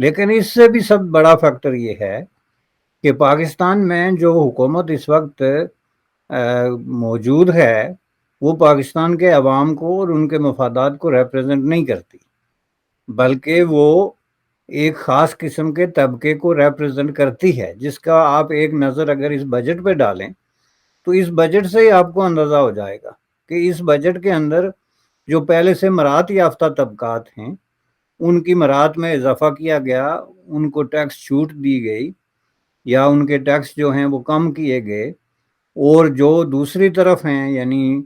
لیکن اس سے بھی سب بڑا فیکٹر یہ ہے کہ پاکستان میں جو حکومت اس وقت موجود ہے وہ پاکستان کے عوام کو اور ان کے مفادات کو ریپرزینٹ نہیں کرتی، بلکہ وہ ایک خاص قسم کے طبقے کو ریپرزینٹ کرتی ہے، جس کا آپ ایک نظر اگر اس بجٹ پہ ڈالیں تو اس بجٹ سے ہی آپ کو اندازہ ہو جائے گا کہ اس بجٹ کے اندر جو پہلے سے مراعات یافتہ طبقات ہیں ان کی مراعات میں اضافہ کیا گیا، ان کو ٹیکس چھوٹ دی گئی یا ان کے ٹیکس جو ہیں وہ کم کیے گئے، اور جو دوسری طرف ہیں یعنی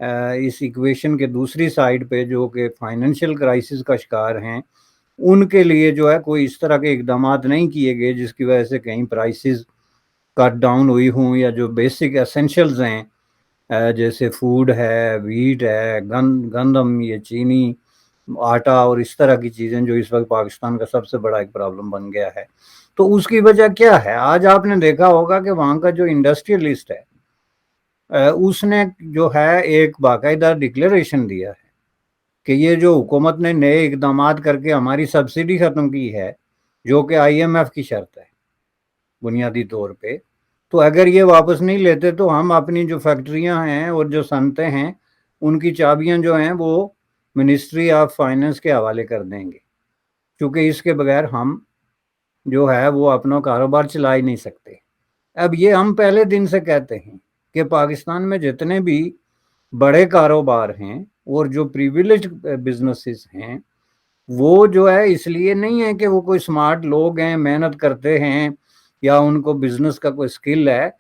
اس ایکویشن کے دوسری سائیڈ پہ جو کہ فائنینشیل کرائسس کا شکار ہیں ان کے لیے جو ہے کوئی اس طرح کے اقدامات نہیں کیے گئے جس کی وجہ سے کہیں پرائسز کٹ ڈاؤن ہوئی ہوں، یا جو بیسک ایسنشلز ہیں جیسے فوڈ ہے، ویٹ ہے، گندم، یہ چینی، آٹا اور اس طرح کی چیزیں جو اس وقت پاکستان کا سب سے بڑا ایک پرابلم بن گیا ہے۔ تو اس کی وجہ کیا ہے؟ آج آپ نے دیکھا ہوگا کہ وہاں کا جو انڈسٹریلسٹ ہے اس نے جو ہے ایک باقاعدہ ڈکلیریشن دیا ہے کہ یہ جو حکومت نے نئے اقدامات کر کے ہماری سبسڈی ختم کی ہے، جو کہ آئی ایم ایف کی شرط ہے بنیادی طور پہ، تو اگر یہ واپس نہیں لیتے تو ہم اپنی جو فیکٹریاں ہیں اور جو صنعتیں ہیں ان کی چابیاں جو ہیں وہ منسٹری آف فائننس کے حوالے کر دیں گے، کیونکہ اس کے بغیر ہم جو ہے وہ اپنا کاروبار چلا ہی نہیں سکتے۔ اب یہ ہم پہلے دن سے کہتے ہیں کہ پاکستان میں جتنے بھی بڑے کاروبار ہیں اور جو پریویلیج بزنسز ہیں وہ جو ہے اس لیے نہیں ہے کہ وہ کوئی سمارٹ لوگ ہیں، محنت کرتے ہیں یا ان کو بزنس کا کوئی سکل ہے،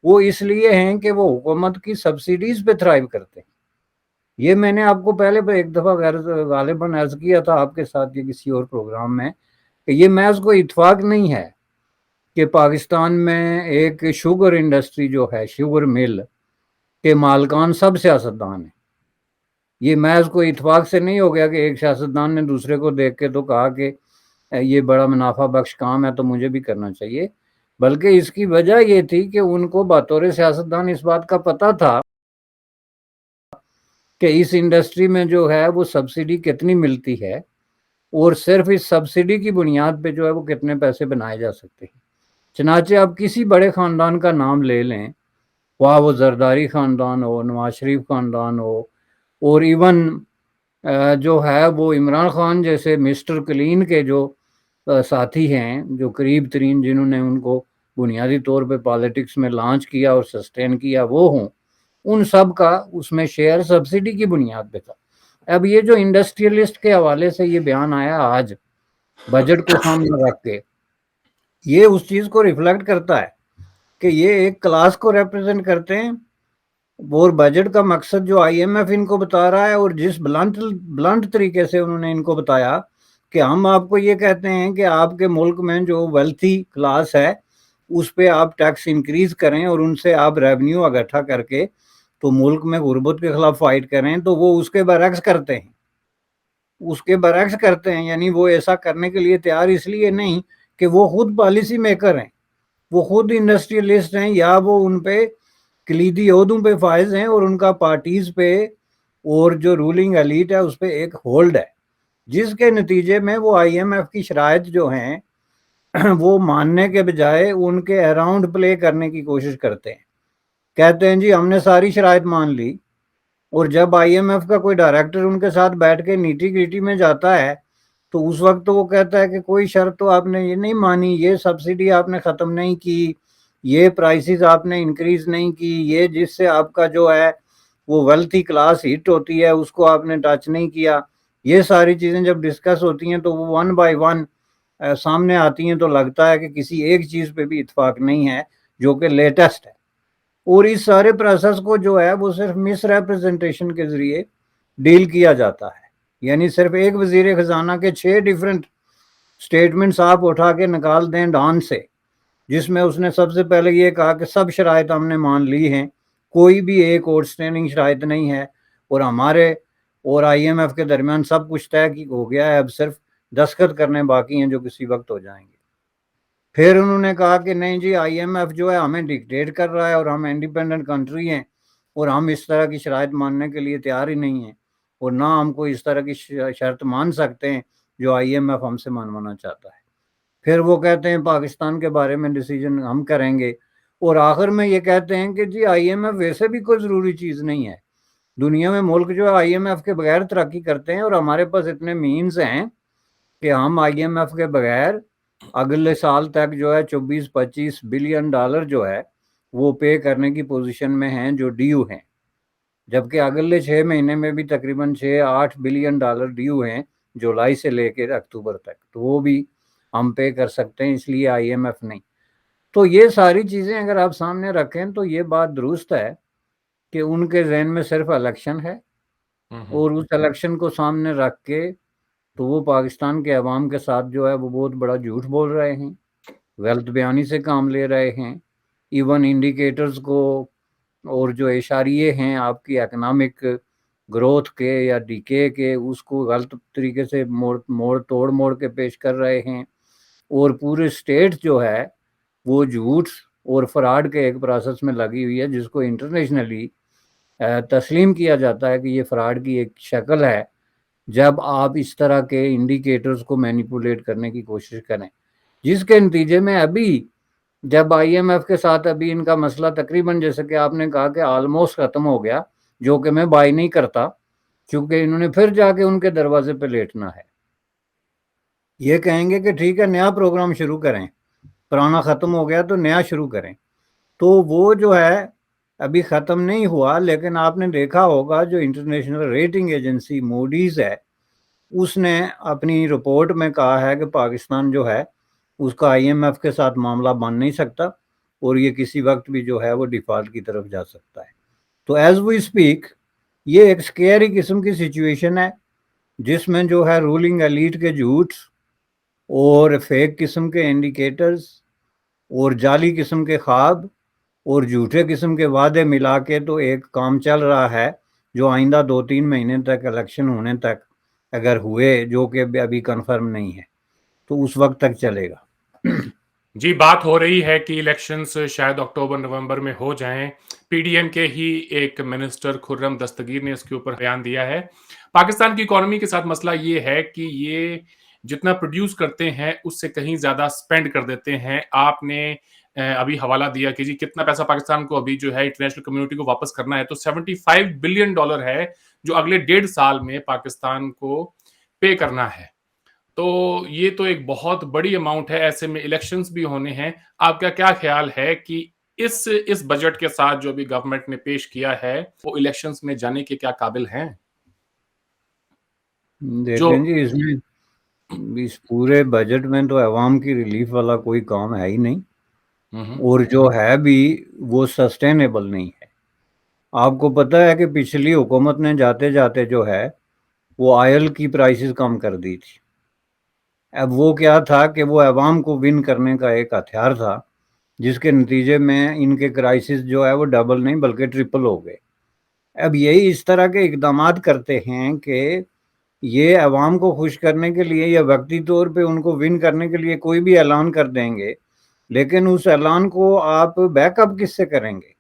وہ اس لیے ہیں کہ وہ حکومت کی سبسڈیز پہ تھرائیو کرتے ہیں۔ یہ میں نے آپ کو پہلے ایک دفعہ غالباً عرض کیا تھا آپ کے ساتھ یا کسی اور پروگرام میں کہ یہ محض کوئی اتفاق نہیں ہے کہ پاکستان میں ایک شوگر انڈسٹری جو ہے، شوگر مل کے مالکان سب سیاستدان ہیں۔ یہ محض کوئی اتفاق سے نہیں ہو گیا کہ ایک سیاستدان نے دوسرے کو دیکھ کے تو کہا کہ یہ بڑا منافع بخش کام ہے تو مجھے بھی کرنا چاہیے، بلکہ اس کی وجہ یہ تھی کہ ان کو بطور سیاستدان اس بات کا پتہ تھا کہ اس انڈسٹری میں جو ہے وہ سبسڈی کتنی ملتی ہے اور صرف اس سبسڈی کی بنیاد پہ جو ہے وہ کتنے پیسے بنائے جا سکتے ہیں۔ چنانچہ آپ کسی بڑے خاندان کا نام لے لیں، وہاں وہ زرداری خاندان ہو، نواز شریف خاندان ہو، اور ایون جو ہے وہ عمران خان جیسے مسٹر کلین کے جو ساتھی ہیں، جو قریب ترین جنہوں نے ان کو بنیادی طور پہ پالیٹکس میں لانچ کیا اور سسٹین کیا وہ ہوں، ان سب کا اس میں شیئر سبسڈی کی بنیاد پہ تھا۔ اب یہ جو انڈسٹریلسٹ کے حوالے سے یہ بیان آیا آج بجٹ کو سامنے رکھ کے، یہ اس چیز کو ریفلیکٹ کرتا ہے کہ یہ ایک کلاس کو ریپرزینٹ کرتے ہیں، اور بجٹ کا مقصد جو آئی ایم ایف ان کو بتا رہا ہے اور جس بلنٹ طریقے سے انہوں نے ان کو بتایا کہ ہم آپ کو یہ کہتے ہیں کہ آپ کے ملک میں جو ویلتھی کلاس ہے اس پہ آپ ٹیکس انکریز کریں اور ان سے آپ ریونیو اکٹھا کر کے تو ملک میں غربت کے خلاف فائٹ کریں، تو وہ اس کے برعکس کرتے ہیں، یعنی وہ ایسا کرنے کے لیے تیار اس لیے نہیں کہ وہ خود پالیسی میکر ہیں، وہ خود انڈسٹریلسٹ ہیں یا وہ ان پہ کلیدی عہدوں پہ فائز ہیں اور ان کا پارٹیز پہ اور جو رولنگ ایلیٹ ہے اس پہ ایک ہولڈ ہے، جس کے نتیجے میں وہ آئی ایم ایف کی شرائط جو ہیں وہ ماننے کے بجائے ان کے اراؤنڈ پلے کرنے کی کوشش کرتے ہیں، کہتے ہیں جی ہم نے ساری شرائط مان لی، اور جب آئی ایم ایف کا کوئی ڈائریکٹر ان کے ساتھ بیٹھ کے نیٹی گریٹی میں جاتا ہے تو اس وقت تو وہ کہتا ہے کہ کوئی شرط تو آپ نے یہ نہیں مانی، یہ سبسڈی آپ نے ختم نہیں کی، یہ پرائسز آپ نے انکریز نہیں کی، یہ جس سے آپ کا جو ہے وہ ویلتھی کلاس ہٹ ہوتی ہے اس کو آپ نے ٹچ نہیں کیا۔ یہ ساری چیزیں جب ڈسکس ہوتی ہیں تو وہ ون بائی ون سامنے آتی ہیں، تو لگتا ہے کہ کسی ایک چیز پہ بھی اتفاق نہیں ہے جو کہ لیٹسٹ ہے، اور اس سارے پروسیس کو جو ہے وہ صرف مس ریپرزنٹیشن کے ذریعے ڈیل کیا جاتا ہے، یعنی صرف ایک وزیر خزانہ کے 6 ڈیفرنٹ سٹیٹمنٹس آپ اٹھا کے نکال دیں ڈان سے، جس میں اس نے سب سے پہلے یہ کہا کہ سب شرائط ہم نے مان لی ہیں، کوئی بھی ایک آؤٹ اسٹینڈنگ شرائط نہیں ہے، اور ہمارے اور آئی ایم ایف کے درمیان سب کچھ طے ہو گیا ہے، اب صرف دستخط کرنے باقی ہیں جو کسی وقت ہو جائیں گے۔ پھر انہوں نے کہا کہ نہیں جی آئی ایم ایف جو ہے ہمیں ڈکٹیٹ کر رہا ہے اور ہم انڈیپینڈنٹ کنٹری ہیں اور ہم اس طرح کی شرائط ماننے کے لیے تیار ہی نہیں ہیں، اور نہ ہم کو اس طرح کی شرط مان سکتے ہیں جو آئی ایم ایف ہم سے منوانا چاہتا ہے۔ پھر وہ کہتے ہیں پاکستان کے بارے میں ڈیسیجن ہم کریں گے، اور آخر میں یہ کہتے ہیں کہ جی آئی ایم ایف ویسے بھی کوئی ضروری چیز نہیں ہے، دنیا میں ملک جو ہے آئی ایم ایف کے بغیر ترقی کرتے ہیں، اور ہمارے پاس اتنے مینز ہیں کہ ہم آئی ایم ایف کے بغیر اگلے سال تک جو ہے 24-25 بلین ڈالر جو ہے وہ پے کرنے کی پوزیشن میں ہیں جو ڈیو ہیں، جبکہ اگلے 6 مہینے میں بھی تقریباً 6-8 بلین ڈالر ڈیو ہیں جولائی سے لے کے اکتوبر تک، تو وہ بھی ہم پے کر سکتے ہیں، اس لیے آئی ایم ایف نہیں۔ تو یہ ساری چیزیں اگر آپ سامنے رکھیں تو یہ بات درست ہے کہ ان کے ذہن میں صرف الیکشن ہے، اور اس الیکشن کو سامنے رکھ کے تو وہ پاکستان کے عوام کے ساتھ جو ہے وہ بہت بڑا جھوٹ بول رہے ہیں، ویلتھ بیانی سے کام لے رہے ہیں، ایون انڈیکیٹرز کو اور جو اشاریے ہیں آپ کی اکنامک گروتھ کے یا ڈیکے کے اس کو غلط طریقے سے توڑ کے پیش کر رہے ہیں، اور پورے اسٹیٹ جو ہے وہ جھوٹ اور فراڈ کے ایک پروسیس میں لگی ہوئی ہے، جس کو انٹرنیشنلی تسلیم کیا جاتا ہے کہ یہ فراڈ کی ایک شکل ہے جب آپ اس طرح کے انڈیکیٹرز کو مینیپولیٹ کرنے کی کوشش کریں، جس کے نتیجے میں ابھی جب آئی ایم ایف کے ساتھ ابھی ان کا مسئلہ تقریباً جیسے کہ آپ نے کہا کہ آلموسٹ ختم ہو گیا، جو کہ میں بائی نہیں کرتا، چونکہ انہوں نے پھر جا کے ان کے دروازے پہ لیٹنا ہے، یہ کہیں گے کہ ٹھیک ہے نیا پروگرام شروع کریں، پرانا ختم ہو گیا تو نیا شروع کریں، تو وہ جو ہے ابھی ختم نہیں ہوا۔ لیکن آپ نے دیکھا ہوگا جو انٹرنیشنل ریٹنگ ایجنسی موڈیز ہے اس نے اپنی رپورٹ میں کہا ہے کہ پاکستان جو ہے اس کا آئی ایم ایف کے ساتھ معاملہ بن نہیں سکتا، اور یہ کسی وقت بھی جو ہے وہ ڈیفالٹ کی طرف جا سکتا ہے۔ تو ایز وی اسپیک یہ ایک سکیری قسم کی سچویشن ہے جس میں جو ہے رولنگ ایلیٹ کے جھوٹ اور فیک قسم کے انڈیکیٹرز اور جعلی قسم کے خواب اور جھوٹے قسم کے وعدے ملا کے تو ایک کام چل رہا ہے جو آئندہ 2-3 مہینے تک الیکشن ہونے تک اگر ہوئے، جو کہ ابھی کنفرم نہیں ہے، تو اس وقت تک چلے گا۔ جی، بات ہو رہی ہے کہ الیکشنز شاید اکتوبر نومبر میں ہو جائیں۔ پی ڈی ایم کے ہی ایک منسٹر خرم دستگیر نے اس کے اوپر بیان دیا ہے۔ پاکستان کی اکانومی کے ساتھ مسئلہ یہ ہے کہ یہ جتنا پروڈیوس کرتے ہیں اس سے کہیں زیادہ سپینڈ کر دیتے ہیں۔ آپ نے ابھی حوالہ دیا کہ جی کتنا پیسہ پاکستان کو ابھی جو ہے انٹرنیشنل کمیونٹی کو واپس کرنا ہے، تو 75 بلین ڈالر ہے جو اگلے 1.5 سال میں پاکستان کو پے کرنا ہے۔ تو یہ تو ایک بہت بڑی اماؤنٹ ہے، ایسے میں الیکشنز بھی ہونے ہیں۔ آپ کا کیا خیال ہے کہ اس بجٹ کے ساتھ جو بھی گورنمنٹ نے پیش کیا ہے وہ الیکشنز میں جانے کے کیا قابل ہیں؟ جو دیکھیں جی اس پورے بجٹ میں تو عوام کی ریلیف والا کوئی کام ہے ہی نہیں، اور جو ہے بھی وہ سسٹینیبل نہیں ہے۔ آپ کو پتہ ہے کہ پچھلی حکومت نے جاتے جاتے جو ہے وہ آئل کی پرائسز کم کر دی تھی۔ اب وہ کیا تھا کہ وہ عوام کو ون کرنے کا ایک ہتھیار تھا، جس کے نتیجے میں ان کے کرائسس جو ہے وہ ڈبل نہیں بلکہ ٹرپل ہو گئے۔ اب یہی اس طرح کے اقدامات کرتے ہیں کہ یہ عوام کو خوش کرنے کے لیے یا وقتی طور پہ ان کو ون کرنے کے لیے کوئی بھی اعلان کر دیں گے، لیکن اس اعلان کو آپ بیک اپ کس سے کریں گے؟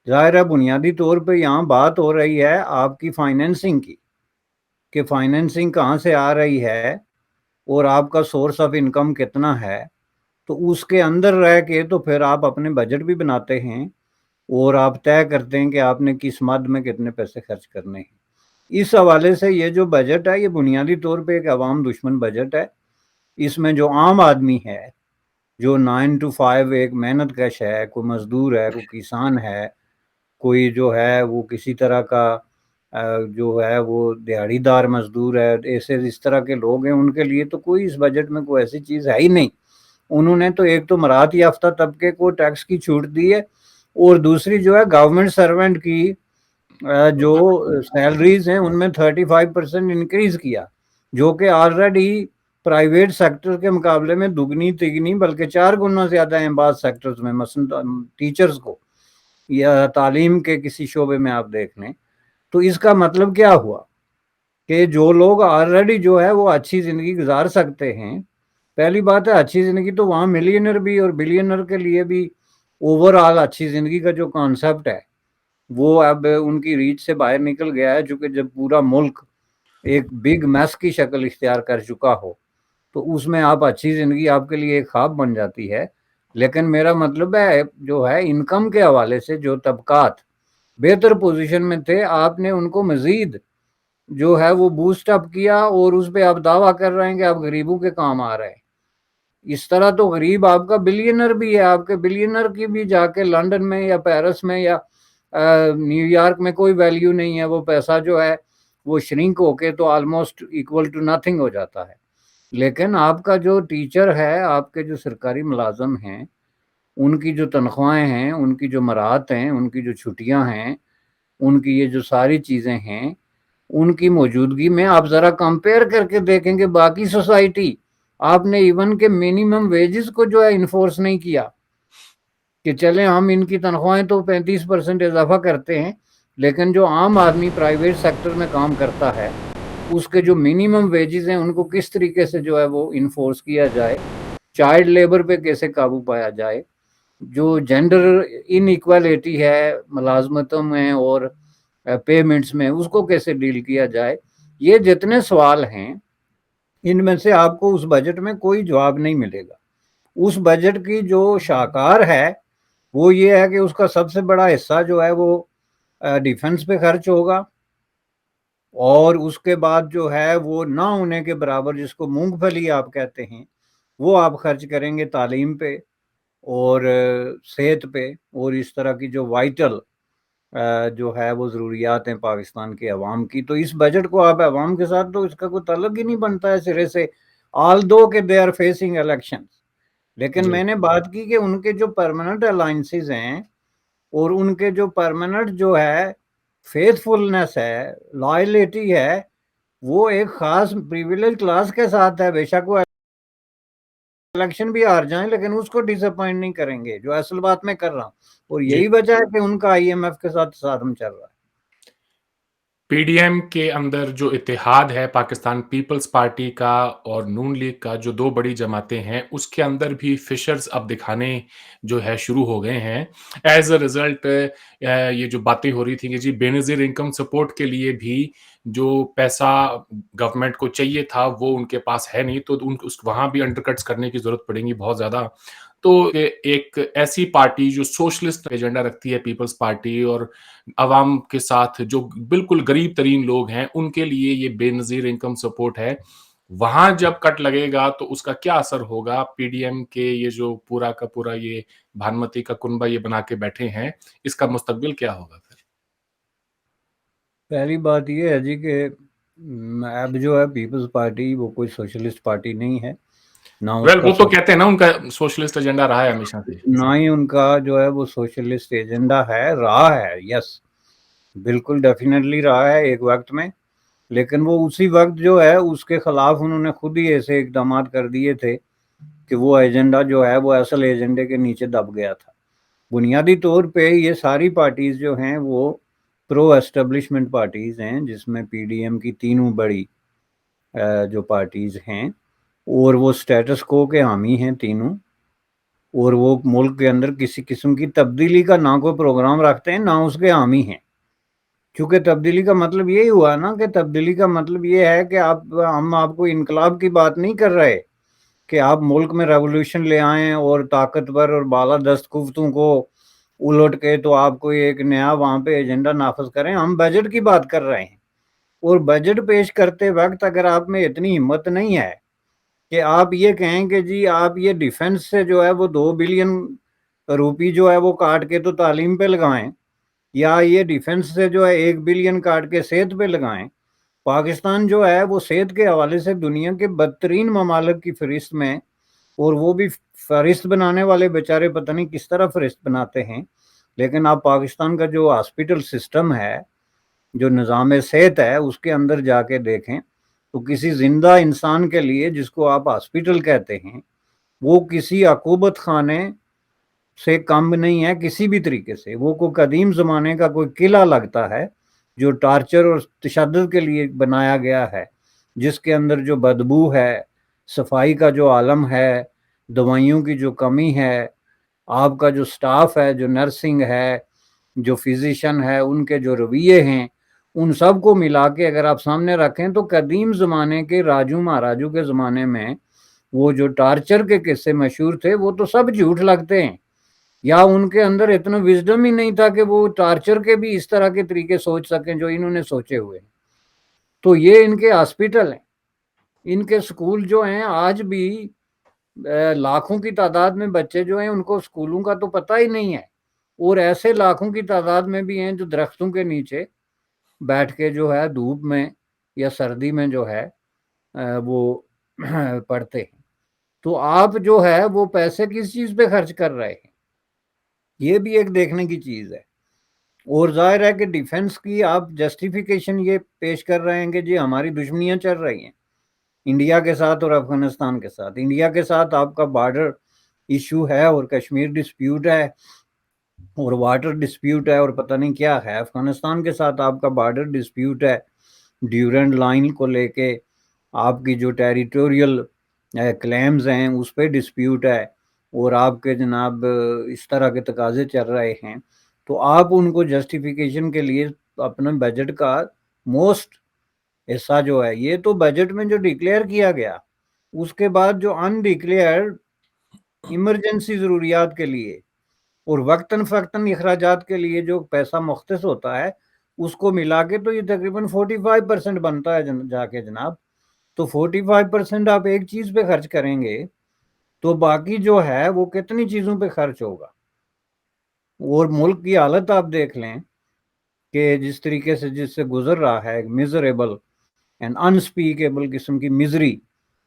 ظاہر ہے بنیادی طور پہ یہاں بات ہو رہی ہے آپ کی فائنینسنگ کی، کہ فائنینسنگ کہاں سے آ رہی ہے اور آپ کا سورس آف انکم کتنا ہے، تو اس کے اندر رہ کے تو پھر آپ اپنے بجٹ بھی بناتے ہیں اور آپ طے کرتے ہیں کہ آپ نے کس مد میں کتنے پیسے خرچ کرنے ہیں۔ اس حوالے سے یہ جو بجٹ ہے یہ بنیادی طور پہ ایک عوام دشمن بجٹ ہے۔ اس میں جو عام آدمی ہے جو 9 to 5 ایک محنت کش ہے، کوئی مزدور ہے، کوئی کسان ہے، کوئی جو ہے وہ کسی طرح کا جو ہے وہ دیہڑی دار مزدور ہے، ایسے اس طرح کے لوگ ہیں، ان کے لیے تو کوئی اس بجٹ میں کوئی ایسی چیز ہے ہی نہیں۔ انہوں نے تو ایک تو مراعات یافتہ طبقے کو ٹیکس کی چھوٹ دی ہے، اور دوسری جو ہے گورنمنٹ سرونٹ کی جو سیلریز ہیں ان میں 35% انکریز کیا، جو کہ آلریڈی پرائیویٹ سیکٹر کے مقابلے میں دگنی تگنی بلکہ 4 گنا زیادہ ہیں بعض سیکٹرز میں، مثلا ٹیچرز کو یا تعلیم کے کسی شعبے میں آپ دیکھ لیں۔ تو اس کا مطلب کیا ہوا کہ جو لوگ آلریڈی جو ہے وہ اچھی زندگی گزار سکتے ہیں، پہلی بات ہے اچھی زندگی تو وہاں ملینر بھی اور بلینر کے لیے بھی اوور آل اچھی زندگی کا جو کانسیپٹ ہے وہ اب ان کی ریچ سے باہر نکل گیا ہے، چونکہ جب پورا ملک ایک بگ میس کی شکل اختیار کر چکا ہو تو اس میں آپ اچھی زندگی آپ کے لیے ایک خواب بن جاتی ہے. لیکن میرا مطلب ہے جو ہے انکم کے حوالے سے جو طبقات بہتر پوزیشن میں تھے آپ نے ان کو مزید جو ہے وہ بوسٹ اپ کیا اور اس پہ آپ دعویٰ کر رہے ہیں کہ آپ غریبوں کے کام آ رہے ہیں. اس طرح تو غریب آپ کا بلینر بھی ہے. آپ کے بلینر کی بھی جا کے لنڈن میں یا پیرس میں یا نیو یارک میں کوئی ویلیو نہیں ہے. وہ پیسہ جو ہے وہ شرنک ہو کے تو آلموسٹ ایکول ٹو نتھنگ ہو جاتا ہے. لیکن آپ کا جو ٹیچر ہے, آپ کے جو سرکاری ملازم ہیں, ان کی جو تنخواہیں ہیں, ان کی جو مراحت ہیں, ان کی جو چھٹیاں ہیں, ان کی یہ جو ساری چیزیں ہیں, ان کی موجودگی میں آپ ذرا کمپیئر کر کے دیکھیں کہ باقی سوسائٹی آپ نے ایون کے منیمم ویجز کو جو ہے انفورس نہیں کیا کہ چلیں ہم ان کی تنخواہیں تو 35% اضافہ کرتے ہیں, لیکن جو عام آدمی پرائیویٹ سیکٹر میں کام کرتا ہے اس کے جو منیمم ویجز ہیں ان کو کس طریقے سے جو ہے وہ انفورس کیا جائے, چائلڈ لیبر پہ کیسے قابو پایا جائے, جو جینڈر ان ایکویلٹی ہے ملازمتوں میں اور پیمنٹس میں اس کو کیسے ڈیل کیا جائے. یہ جتنے سوال ہیں ان میں سے آپ کو اس بجٹ میں کوئی جواب نہیں ملے گا. اس بجٹ کی جو شاہکار ہے وہ یہ ہے کہ اس کا سب سے بڑا حصہ جو ہے وہ ڈیفنس پہ خرچ ہوگا, اور اس کے بعد جو ہے وہ نہ ہونے کے برابر جس کو مونگ پھلی آپ کہتے ہیں وہ آپ خرچ کریں گے تعلیم پہ اور صحت پہ اور اس طرح کی جو وائٹل جو ہے وہ ضروریات ہیں پاکستان کے عوام کی. تو اس بجٹ کو آپ عوام کے ساتھ تو اس کا کوئی تعلق ہی نہیں بنتا ہے سرے سے, آل دو کہ دے آر فیسنگ الیکشن. لیکن میں نے بات کی کہ ان کے جو پرماننٹ الائنسز ہیں اور ان کے جو پرماننٹ جو ہے فیتھ فلنس ہے, لائلٹی ہے, وہ ایک خاص پریویلیج کلاس کے ساتھ ہے. بے شک وہ الیکشن بھی ہار جائیں لیکن اس کو ڈس اپوائنٹ نہیں کریں گے, جو اصل بات میں کر رہا ہوں. اور یہی وجہ ہے کہ ان کا آئی ایم ایف کے ساتھ صادم چل رہا ہے. پی ڈی ایم کے اندر جو اتحاد ہے پاکستان پیپلز پارٹی کا اور نون لیگ کا, جو دو بڑی جماعتیں ہیں, اس کے اندر بھی فشرز اب دکھانے جو ہے شروع ہو گئے ہیں. ایز اے رزلٹ یہ جو باتیں ہو رہی تھیں کہ جی بے نظیر انکم سپورٹ کے لیے بھی جو پیسہ گورنمنٹ کو چاہیے تھا وہ ان کے پاس ہے نہیں, تو وہاں بھی انڈر کٹس کرنے کی ضرورت پڑیں گی بہت زیادہ. تو ایک ایسی پارٹی جو سوشلسٹ ایجنڈا رکھتی ہے پیپلز پارٹی, اور عوام کے ساتھ جو بالکل غریب ترین لوگ ہیں ان کے لیے یہ بے نظیر انکم سپورٹ ہے, وہاں جب کٹ لگے گا تو اس کا کیا اثر ہوگا. پی ڈی ایم کے یہ جو پورا کا پورا یہ بھانمتی کا کنبہ یہ بنا کے بیٹھے ہیں, اس کا مستقبل کیا ہوگا پھر؟ پہلی بات یہ ہے جی کہ اب جو ہے پیپلز پارٹی وہ کوئی سوشلسٹ پارٹی نہیں ہے, نہ اس کا وہ تو کہتے ہیں نا ان کا سوشلسٹ ایجنڈا رہا ہے ہمیشہ سے, نہ ہی ان کا جو ہے وہ سوشلسٹ ایجنڈا ہے, رہا ہے. یس, بالکل ڈیفینیٹلی رہا ہے ایک وقت میں, لیکن وہ اسی وقت جو ہے اس کے خلاف انہوں نے خود ہی ایسے اقدامات کر دیے تھے کہ وہ ایجنڈا جو ہے وہ اصل ایجنڈے کے نیچے دب گیا تھا. بنیادی طور پہ یہ ساری پارٹیز جو ہیں وہ پرو اسٹیبلشمنٹ پارٹیز ہیں, جس میں پی ڈی ایم کی تینوں بڑی جو پارٹیز ہیں, اور وہ سٹیٹس کو کے حامی ہیں تینوں, اور وہ ملک کے اندر کسی قسم کی تبدیلی کا نہ کوئی پروگرام رکھتے ہیں نہ اس کے حامی ہیں. کیونکہ تبدیلی کا مطلب یہی ہوا نا کہ تبدیلی کا مطلب یہ ہے کہ ہم آپ کو انقلاب کی بات نہیں کر رہے کہ آپ ملک میں ریولوشن لے آئیں اور طاقتور اور بالادست قوتوں کو الٹ کے تو آپ کو ایک نیا وہاں پہ ایجنڈا نافذ کریں. ہم بجٹ کی بات کر رہے ہیں, اور بجٹ پیش کرتے وقت اگر آپ میں اتنی ہمت نہیں ہے کہ آپ یہ کہیں کہ جی آپ یہ ڈیفنس سے جو ہے وہ 2 بلین روپی جو ہے وہ کاٹ کے تو تعلیم پہ لگائیں, یا یہ ڈیفنس سے جو ہے 1 بلین کاٹ کے صحت پہ لگائیں. پاکستان جو ہے وہ صحت کے حوالے سے دنیا کے بدترین ممالک کی فہرست میں, اور وہ بھی فہرست بنانے والے بیچارے پتہ نہیں کس طرح فہرست بناتے ہیں. لیکن آپ پاکستان کا جو ہاسپٹل سسٹم ہے, جو نظام صحت ہے, اس کے اندر جا کے دیکھیں تو کسی زندہ انسان کے لیے جس کو آپ ہاسپٹل کہتے ہیں وہ کسی عقوبت خانے سے کم نہیں ہے کسی بھی طریقے سے. وہ کوئی قدیم زمانے کا کوئی قلعہ لگتا ہے جو ٹارچر اور تشدد کے لیے بنایا گیا ہے, جس کے اندر جو بدبو ہے, صفائی کا جو عالم ہے, دوائیوں کی جو کمی ہے, آپ کا جو سٹاف ہے, جو نرسنگ ہے, جو فزیشین ہے, ان کے جو رویے ہیں, ان سب کو ملا کے اگر آپ سامنے رکھیں تو قدیم زمانے کے راجو مہاراجو کے زمانے میں وہ جو ٹارچر کے قصے مشہور تھے وہ تو سب جھوٹ لگتے ہیں، یا ان کے اندر اتنا وزڈم ہی نہیں تھا کہ وہ ٹارچر کے بھی اس طرح کے طریقے سوچ سکیں جو انہوں نے سوچے ہوئے ہیں۔ تو یہ ان کے ہاسپٹل ہیں، ان کے سکول جو ہیں آج بھی لاکھوں کی تعداد میں بچے جو ہیں ان کو سکولوں کا تو پتہ ہی نہیں ہے، اور ایسے لاکھوں کی تعداد میں بھی ہیں جو درختوں کے نیچے بیٹھ کے جو ہے دھوپ میں یا سردی میں جو ہے وہ پڑھتے ہیں۔ تو آپ جو ہے وہ پیسے کس چیز پہ خرچ کر رہے ہیں، یہ بھی ایک دیکھنے کی چیز ہے۔ اور ظاہر ہے کہ ڈیفنس کی آپ جسٹیفیکیشن یہ پیش کر رہے ہیں کہ جی ہماری دشمنیاں چل رہی ہیں انڈیا کے ساتھ اور افغانستان کے ساتھ۔ انڈیا کے ساتھ آپ کا بارڈر ایشو ہے اور کشمیر ڈسپیوٹ ہے اور واٹر ڈسپیوٹ ہے اور پتہ نہیں کیا ہے۔ افغانستان کے ساتھ آپ کا بارڈر ڈسپیوٹ ہے، ڈیورنٹ لائن کو لے کے آپ کی جو ٹیریٹوریل کلیمز ہیں اس پہ ڈسپیوٹ ہے، اور آپ کے جناب اس طرح کے تقاضے چل رہے ہیں، تو آپ ان کو جسٹیفیکیشن کے لیے اپنے بجٹ کا موسٹ حصہ جو ہے، یہ تو بجٹ میں جو ڈکلیئر کیا گیا، اس کے بعد جو ان ڈکلیئرڈ ایمرجنسی ضروریات کے لیے اور وقتاً فوقتاً اخراجات کے لیے جو پیسہ مختص ہوتا ہے اس کو ملا کے تو یہ تقریباً 45% بنتا ہے جا کے جناب۔ تو 45% آپ ایک چیز پہ خرچ کریں گے تو باقی جو ہے وہ کتنی چیزوں پہ خرچ ہوگا۔ اور ملک کی حالت آپ دیکھ لیں کہ جس طریقے سے جس سے گزر رہا ہے، میزریبل اینڈ انسپیکیبل قسم کی مزری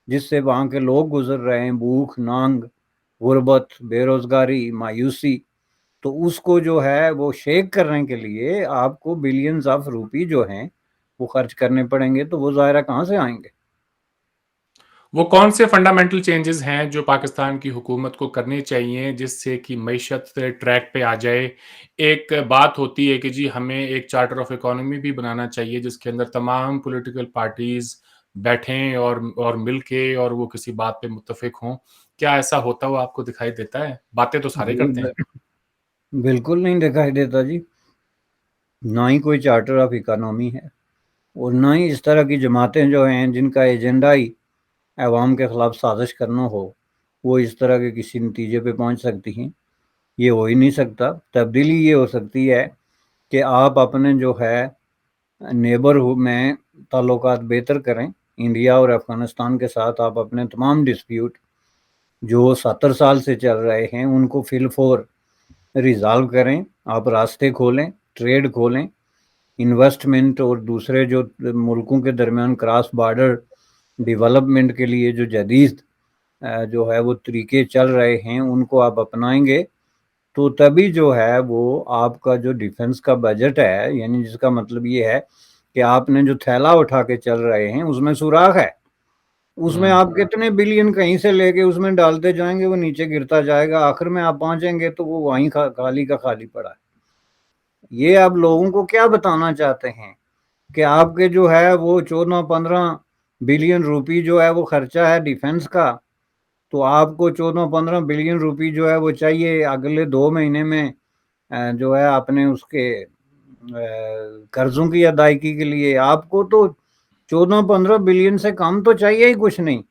جس سے وہاں کے لوگ گزر رہے ہیں، بھوک، نانگ، غربت، بے روزگاری، مایوسی، تو اس کو جو ہے وہ شیک کرنے کے لیے آپ کو بلینز آف روپی جو ہیں وہ خرچ کرنے پڑیں گے، تو وہ ظاہرہ کہاں سے آئیں گے؟ وہ کون سے فنڈامنٹل چینجز ہیں جو پاکستان کی حکومت کو کرنے چاہیے جس سے کہ معیشت ٹریک پہ آ جائے؟ ایک بات ہوتی ہے کہ جی ہمیں ایک چارٹر آف اکانومی بھی بنانا چاہیے جس کے اندر تمام پولیٹیکل پارٹیز بیٹھیں اور مل کے اور وہ کسی بات پہ متفق ہوں۔ کیا ایسا ہوتا ہوا آپ کو دکھائی دیتا ہے؟ باتیں تو سارے کرتے ہیں۔ بالکل نہیں دکھائی دیتا جی، نہ ہی کوئی چارٹر آف اکانومی ہے، اور نہ ہی اس طرح کی جماعتیں جو ہیں جن کا ایجنڈا ہی عوام کے خلاف سازش کرنا ہو وہ اس طرح کے کسی نتیجے پہ پہنچ سکتی ہیں۔ یہ ہو ہی نہیں سکتا۔ تبدیلی یہ ہو سکتی ہے کہ آپ اپنے جو ہے نیبر میں تعلقات بہتر کریں۔ انڈیا اور افغانستان کے ساتھ آپ اپنے تمام ڈسپیوٹ جو 70 سال سے چل رہے ہیں ان کو فی الفور ریزالو کریں، آپ راستے کھولیں، ٹریڈ کھولیں، انویسٹمنٹ اور دوسرے جو ملکوں کے درمیان کراس بارڈر ڈیولپمنٹ کے لیے جو جدید جو ہے وہ طریقے چل رہے ہیں ان کو آپ اپنائیں گے تو تبھی جو ہے وہ آپ کا جو ڈیفنس کا بجٹ ہے، یعنی جس کا مطلب یہ ہے کہ آپ نے جو تھیلا اٹھا کے چل رہے ہیں اس میں سوراخ ہے، اس میں آپ کتنے بلین کہیں سے لے کے اس میں ڈالتے جائیں گے وہ نیچے گرتا جائے گا، آخر میں آپ پہنچیں گے تو وہ وہیں خالی کا خالی پڑا ہے۔ یہ آپ لوگوں کو کیا بتانا چاہتے ہیں کہ آپ کے جو ہے وہ 14-15 بلین روپی جو ہے وہ خرچہ ہے ڈیفنس کا، تو آپ کو 14-15 بلین روپی جو ہے وہ چاہیے اگلے 2 مہینے میں جو ہے اپنے اس کے قرضوں کی ادائیگی کے لیے۔ آپ کو تو 14-15 بلین سے کم تو چاہیے ہی کچھ نہیں،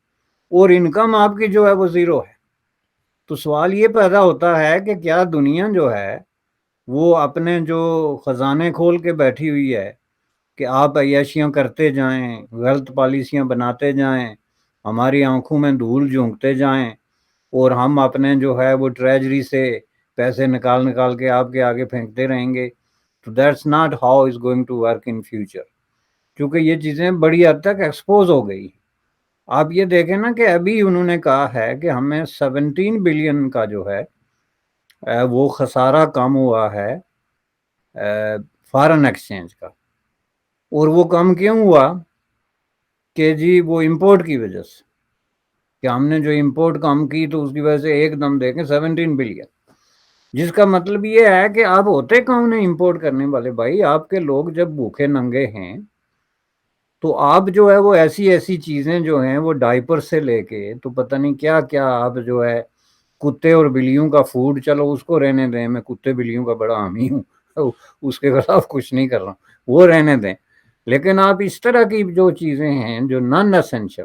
اور انکم آپ کی جو ہے وہ زیرو ہے۔ تو سوال یہ پیدا ہوتا ہے کہ کیا دنیا جو ہے وہ اپنے جو خزانے کھول کے بیٹھی ہوئی ہے کہ آپ عیاشیاں کرتے جائیں، غلط پالیسیاں بناتے جائیں، ہماری آنکھوں میں دھول جھونکتے جائیں، اور ہم اپنے جو ہے وہ ٹریجری سے پیسے نکال کے آپ کے آگے پھینکتے رہیں گے؟ تو that's not how is going to work in future, کیونکہ یہ چیزیں بڑی حد تک ایکسپوز ہو گئی۔ آپ یہ دیکھیں نا کہ ابھی انہوں نے کہا ہے کہ ہمیں 17 بلین کا جو ہے وہ خسارہ کم ہوا ہے فارن ایکسچینج کا، اور وہ کم کیوں ہوا کہ جی وہ امپورٹ کی وجہ سے، کہ ہم نے جو امپورٹ کم کی تو اس کی وجہ سے ایک دم دیکھیں 17 بلین، جس کا مطلب یہ ہے کہ آپ ہوتے کون ہیں امپورٹ کرنے والے بھائی؟ آپ کے لوگ جب بھوکے ننگے ہیں تو آپ جو ہے وہ ایسی چیزیں جو ہیں وہ ڈائپر سے لے کے تو پتہ نہیں کیا کیا آپ جو ہے کتے اور بلیوں کا فوڈ، چلو اس کو رہنے دیں، میں کتے بلیوں کا بڑا حامی ہوں، اس کے خلاف کچھ نہیں کر رہا ہوں، وہ رہنے دیں، لیکن آپ اس طرح کی جو چیزیں ہیں جو نان اسینشل